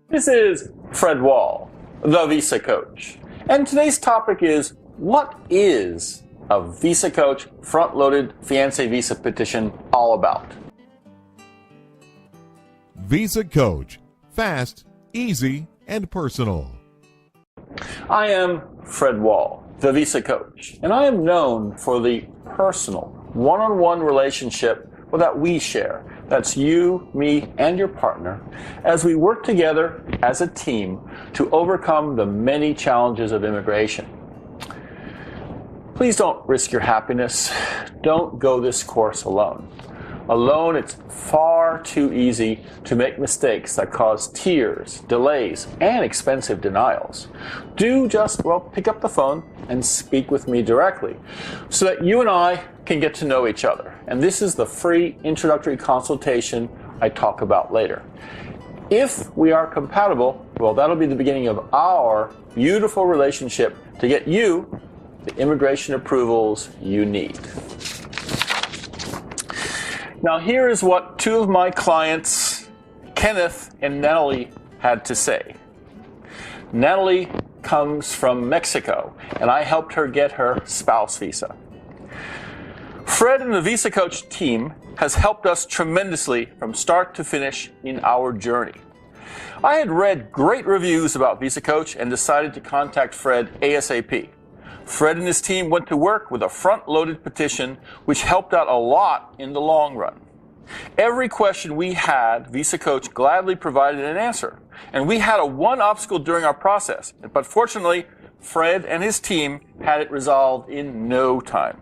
This is Fred Wall, the Visa Coach, and today's topic is, what is a VisaCoach front-loaded fiancé visa petition all about? VisaCoach, fast, easy, and personal. I am Fred Wall, the Visa Coach, and I am known for the personal, one-on-one relationship that we share. That's you, me, and your partner as we work together as a team to overcome the many challenges of immigration. Please don't risk your happiness. Don't go this course alone. Alone, it's far too easy to make mistakes that cause tears, delays, and expensive denials. Do just, pick up the phone and speak with me directly so that you and I can get to know each other. And this is the free introductory consultation I talk about later. If we are compatible, that'll be the beginning of our beautiful relationship to get you the immigration approvals you need. Now here is what two of my clients, Kenneth and Natalie, had to say. Natalie comes from Mexico, and I helped her get her spouse visa. Fred and the VisaCoach team has helped us tremendously from start to finish in our journey. I had read great reviews about VisaCoach and decided to contact Fred ASAP. Fred and his team went to work with a front-loaded petition, which helped out a lot in the long run. Every question we had, VisaCoach gladly provided an answer. And we had one obstacle during our process, but fortunately, Fred and his team had it resolved in no time.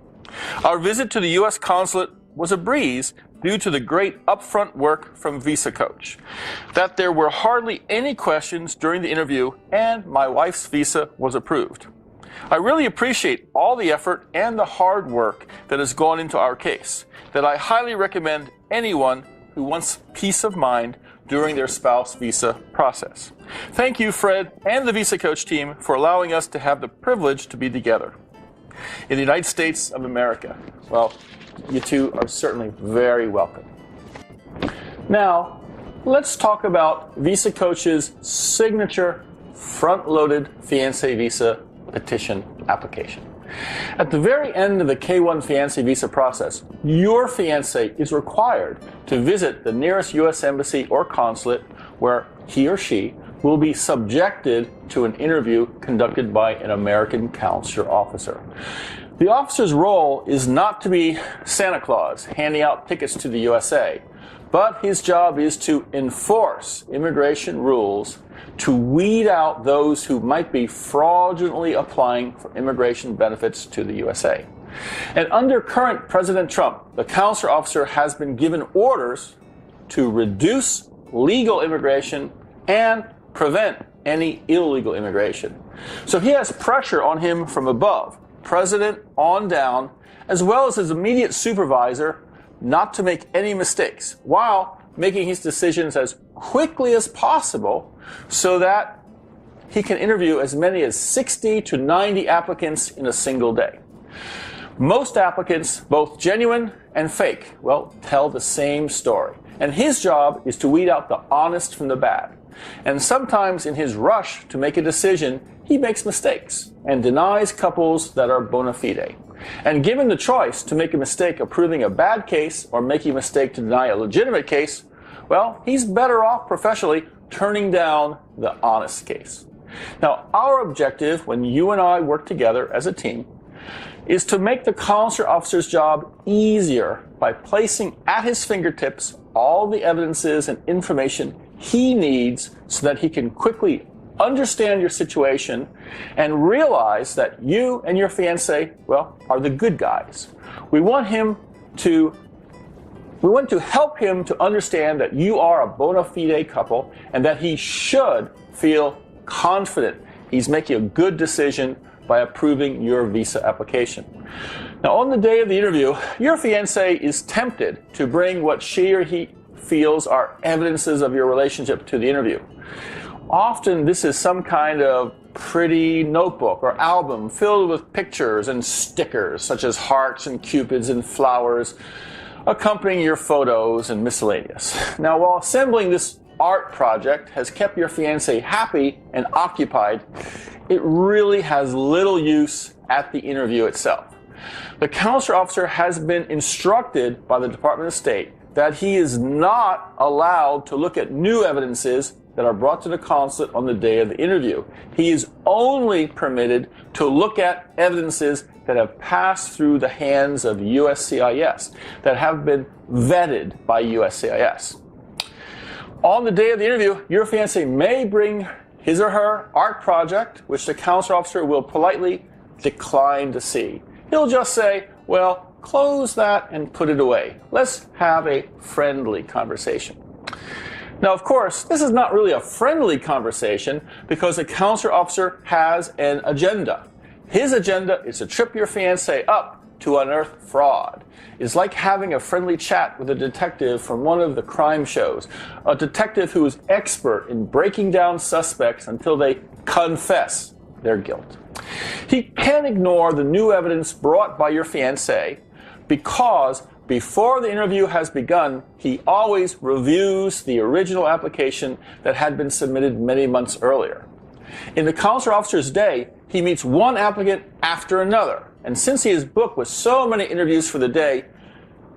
Our visit to the U.S. Consulate was a breeze due to the great upfront work from VisaCoach. That there were hardly any questions during the interview, and my wife's visa was approved. I really appreciate all the effort and the hard work that has gone into our case, that I highly recommend anyone who wants peace of mind during their spouse visa process. Thank you, Fred and the VisaCoach team, for allowing us to have the privilege to be together. In the United States of America, you two are certainly very welcome. Now, let's talk about VisaCoach's signature front-loaded fiancé visa petition application. At the very end of the K-1 fiancé visa process, your fiancé is required to visit the nearest U.S. embassy or consulate where he or she will be subjected to an interview conducted by an American Consular Officer. The officer's role is not to be Santa Claus handing out tickets to the USA, but his job is to enforce immigration rules to weed out those who might be fraudulently applying for immigration benefits to the USA. And under current President Trump, the Consular Officer has been given orders to reduce legal immigration and prevent any illegal immigration. So he has pressure on him from above, President on down, as well as his immediate supervisor, not to make any mistakes, while making his decisions as quickly as possible so that he can interview as many as 60 to 90 applicants in a single day. Most applicants, both genuine and fake, tell the same story. And his job is to weed out the honest from the bad. And sometimes in his rush to make a decision, he makes mistakes and denies couples that are bona fide. And given the choice to make a mistake approving a bad case or making a mistake to deny a legitimate case, he's better off professionally turning down the honest case. Now, our objective when you and I work together as a team is to make the consular officer's job easier by placing at his fingertips all the evidences and information he needs so that he can quickly understand your situation and realize that you and your fiancé, are the good guys. We want to help him to understand that you are a bona fide couple and that he should feel confident he's making a good decision by approving your visa application. Now, on the day of the interview, your fiancé is tempted to bring what she or he feels are evidences of your relationship to the interview. Often this is some kind of pretty notebook or album filled with pictures and stickers such as hearts and cupids and flowers accompanying your photos and miscellaneous. Now, while assembling this art project has kept your fiancé happy and occupied, it really has little use at the interview itself. The consular officer has been instructed by the Department of State that he is not allowed to look at new evidences that are brought to the consulate on the day of the interview. He is only permitted to look at evidences that have passed through the hands of USCIS, that have been vetted by USCIS. On the day of the interview, your fiancé may bring his or her art project, which the consular officer will politely decline to see. He'll just say, well, close that and put it away. Let's have a friendly conversation. Now, of course, this is not really a friendly conversation because the consular officer has an agenda. His agenda is to trip your fiancé up to unearth fraud. It's like having a friendly chat with a detective from one of the crime shows, a detective who is expert in breaking down suspects until they confess their guilt. He can't ignore the new evidence brought by your fiancé because before the interview has begun, he always reviews the original application that had been submitted many months earlier. In the consular officer's day, he meets one applicant after another. And since he is booked with so many interviews for the day,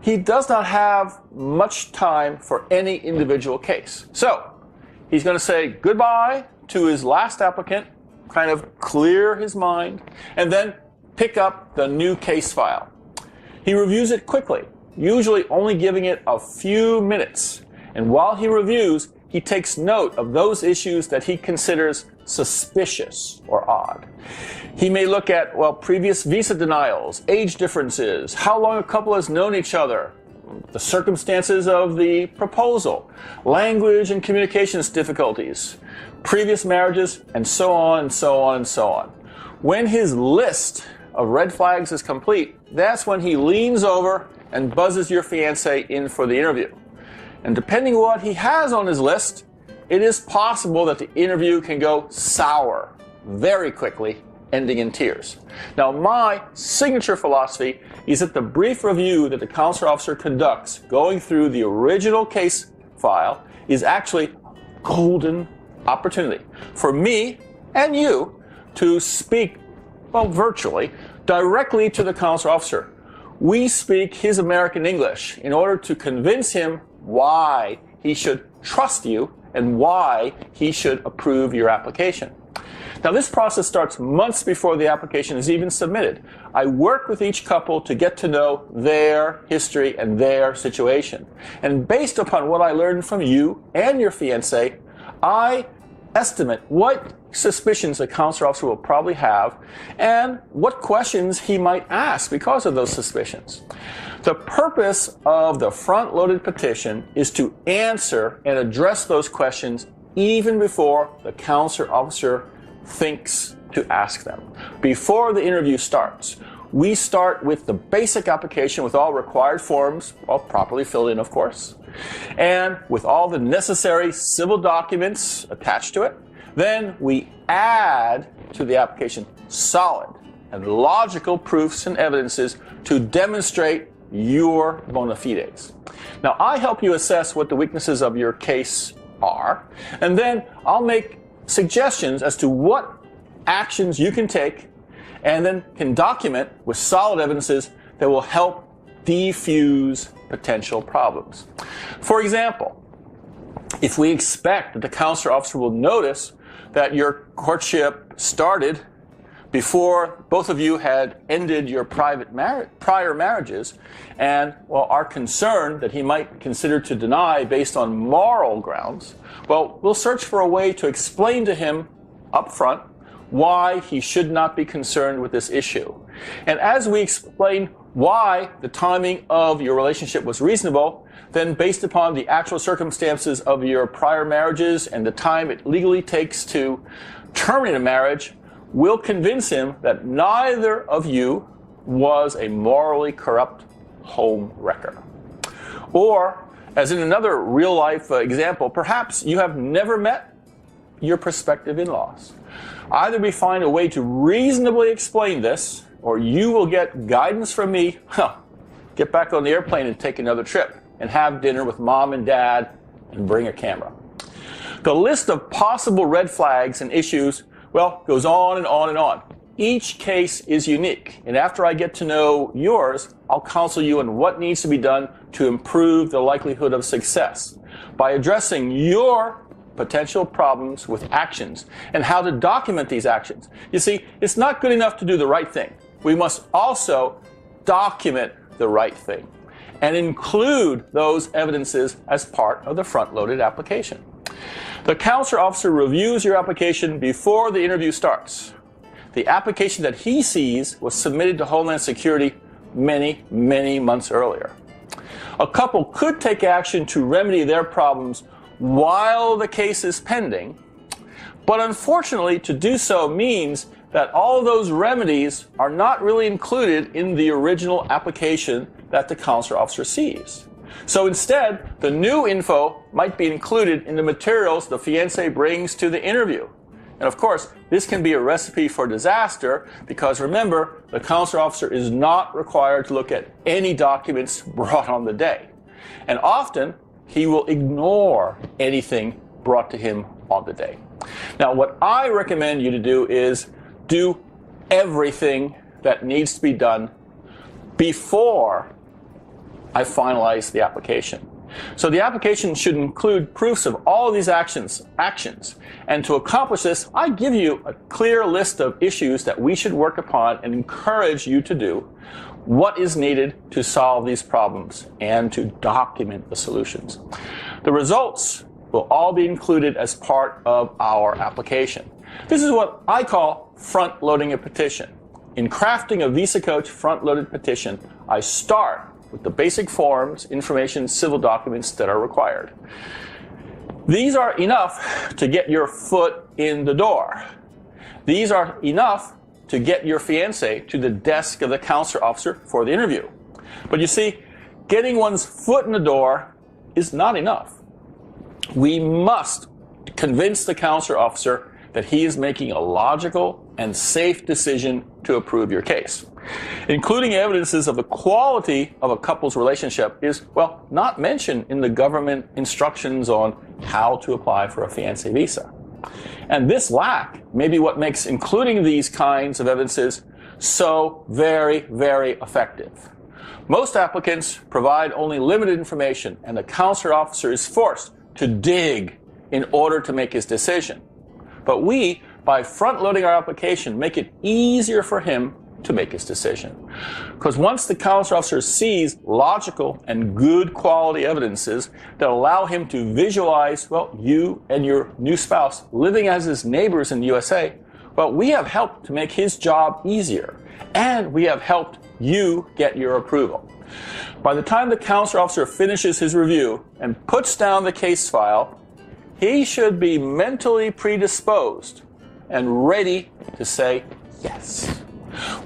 he does not have much time for any individual case. So he's going to say goodbye to his last applicant, kind of clear his mind, and then pick up the new case file. He reviews it quickly, usually only giving it a few minutes. And while he reviews, he takes note of those issues that he considers suspicious or odd. He may look at, previous visa denials, age differences, how long a couple has known each other, the circumstances of the proposal, language and communications difficulties, previous marriages, and so on and so on and so on. When his list of red flags is complete, that's when he leans over and buzzes your fiancé in for the interview. And depending on what he has on his list, it is possible that the interview can go sour very quickly, ending in tears. Now, my signature philosophy is that the brief review that the consular officer conducts going through the original case file is actually a golden opportunity for me and you to speak, virtually, directly to the consular officer. We speak his American English in order to convince him why he should trust you and why he should approve your application. Now, this process starts months before the application is even submitted. I work with each couple to get to know their history and their situation. And based upon what I learned from you and your fiancé, I estimate what suspicions the consular officer will probably have and what questions he might ask because of those suspicions. The purpose of the front-loaded petition is to answer and address those questions even before the consular officer thinks to ask them. Before the interview starts, we start with the basic application with all required forms, all properly filled in, of course, and with all the necessary civil documents attached to it. Then we add to the application solid and logical proofs and evidences to demonstrate your bona fides. Now, I help you assess what the weaknesses of your case are, and then I'll make suggestions as to what actions you can take and then can document with solid evidences that will help defuse potential problems. For example, if we expect that the consular officer will notice that your courtship started before both of you had ended your prior marriages and are concerned that he might consider to deny based on moral grounds, we'll search for a way to explain to him up front why he should not be concerned with this issue. And as we explain why the timing of your relationship was reasonable, then based upon the actual circumstances of your prior marriages and the time it legally takes to terminate a marriage, we'll convince him that neither of you was a morally corrupt home wrecker. Or, as in another real-life example, perhaps you have never met your prospective in-laws. Either we find a way to reasonably explain this, or you will get guidance from me, get back on the airplane and take another trip, and have dinner with mom and dad, and bring a camera. The list of possible red flags and issues, well, goes on and on and on. Each case is unique, and after I get to know yours, I'll counsel you on what needs to be done to improve the likelihood of success by addressing your potential problems with actions and how to document these actions. You see, it's not good enough to do the right thing. We must also document the right thing and include those evidences as part of the front-loaded application. The Consular Officer reviews your application before the interview starts. The application that he sees was submitted to Homeland Security many, many months earlier. A couple could take action to remedy their problems while the case is pending, but unfortunately to do so means that all those remedies are not really included in the original application that the Consular Officer sees. So instead, the new info might be included in the materials the fiancé brings to the interview. And of course, this can be a recipe for disaster because remember, the Consular Officer is not required to look at any documents brought on the day. And often, he will ignore anything brought to him on the day. Now, what I recommend you to do is do everything that needs to be done before I finalize the application. So the application should include proofs of all of these actions. And to accomplish this, I give you a clear list of issues that we should work upon and encourage you to do what is needed to solve these problems and to document the solutions. The results will all be included as part of our application. This is what I call front-loading a petition. In crafting a VisaCoach front-loaded petition, I start with the basic forms, information, civil documents that are required. These are enough to get your foot in the door. These are enough to get your fiancé to the desk of the Consular Officer for the interview. But you see, getting one's foot in the door is not enough. We must convince the Consular Officer that he is making a logical and safe decision to approve your case. Including evidences of the quality of a couple's relationship is, well, not mentioned in the government instructions on how to apply for a fiancé visa. And this lack may be what makes including these kinds of evidences so very, very effective. Most applicants provide only limited information, and the Consular Officer is forced to dig in order to make his decision. But we, by front-loading our application, make it easier for him to make his decision. Because once the Consular Officer sees logical and good quality evidences that allow him to visualize, well, you and your new spouse living as his neighbors in the USA, well, we have helped to make his job easier, and we have helped you get your approval. By the time the Consular Officer finishes his review and puts down the case file, he should be mentally predisposed and ready to say yes.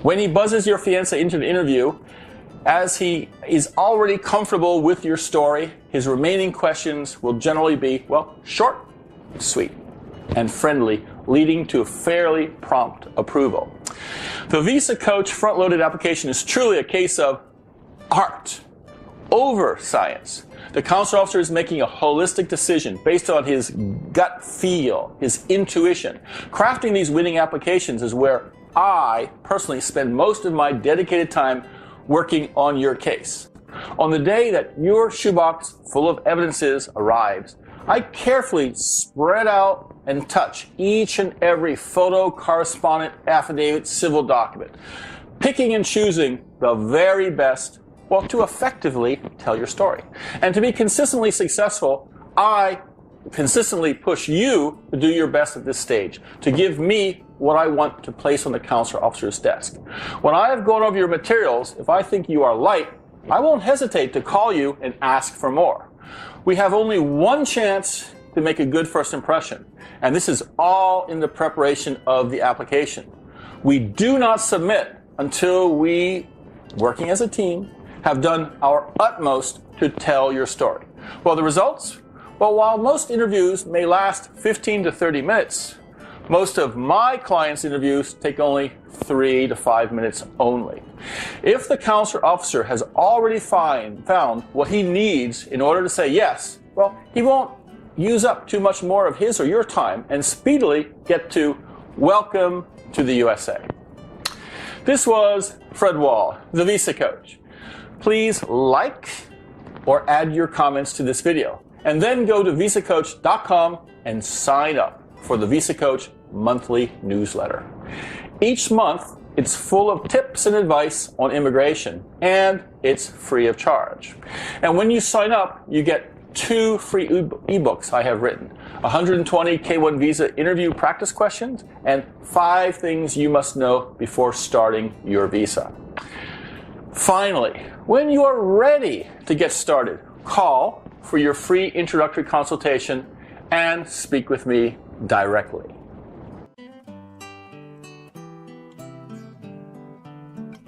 When he buzzes your fiancé into the interview, as he is already comfortable with your story, his remaining questions will generally be, well, short, sweet, and friendly, leading to a fairly prompt approval. The VisaCoach front-loaded application is truly a case of art over science. The Consular Officer is making a holistic decision based on his gut feel, his intuition. Crafting these winning applications is where I personally spend most of my dedicated time working on your case. On the day that your shoebox full of evidences arrives, I carefully spread out and touch each and every photo, correspondent, affidavit, civil document, picking and choosing the very best, well, to effectively tell your story. And to be consistently successful, I consistently push you to do your best at this stage, to give me what I want to place on the Consular Officer's desk. When I have gone over your materials, if I think you are light, I won't hesitate to call you and ask for more. We have only one chance to make a good first impression, and this is all in the preparation of the application. We do not submit until we, working as a team, have done our utmost to tell your story. Well, the results? Well, while most interviews may last 15 to 30 minutes, most of my clients' interviews take only 3 to 5 minutes only. If the Consular Officer has already found what he needs in order to say yes, well, he won't use up too much more of his or your time and speedily get to welcome to the USA. This was Fred Wall, the Visa Coach. Please like or add your comments to this video, and then go to VisaCoach.com and sign up for the VisaCoach monthly newsletter. Each month, it's full of tips and advice on immigration, and it's free of charge. And when you sign up, you get 2 free ebooks I have written, 120 K-1 visa interview practice questions, and 5 things you must know before starting your visa. Finally, when you are ready to get started, call for your free introductory consultation and speak with me directly.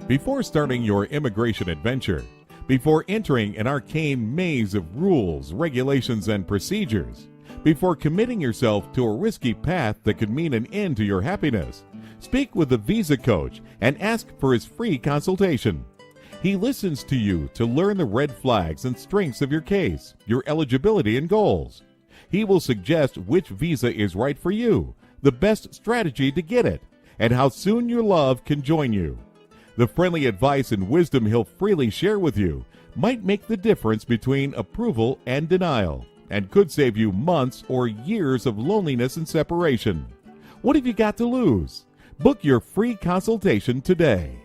Before starting your immigration adventure, before entering an arcane maze of rules, regulations, and procedures, before committing yourself to a risky path that could mean an end to your happiness, speak with the Visa Coach and ask for his free consultation. He listens to you to learn the red flags and strengths of your case, your eligibility and goals. He will suggest which visa is right for you, the best strategy to get it, and how soon your love can join you. The friendly advice and wisdom he'll freely share with you might make the difference between approval and denial, and could save you months or years of loneliness and separation. What have you got to lose? Book your free consultation today.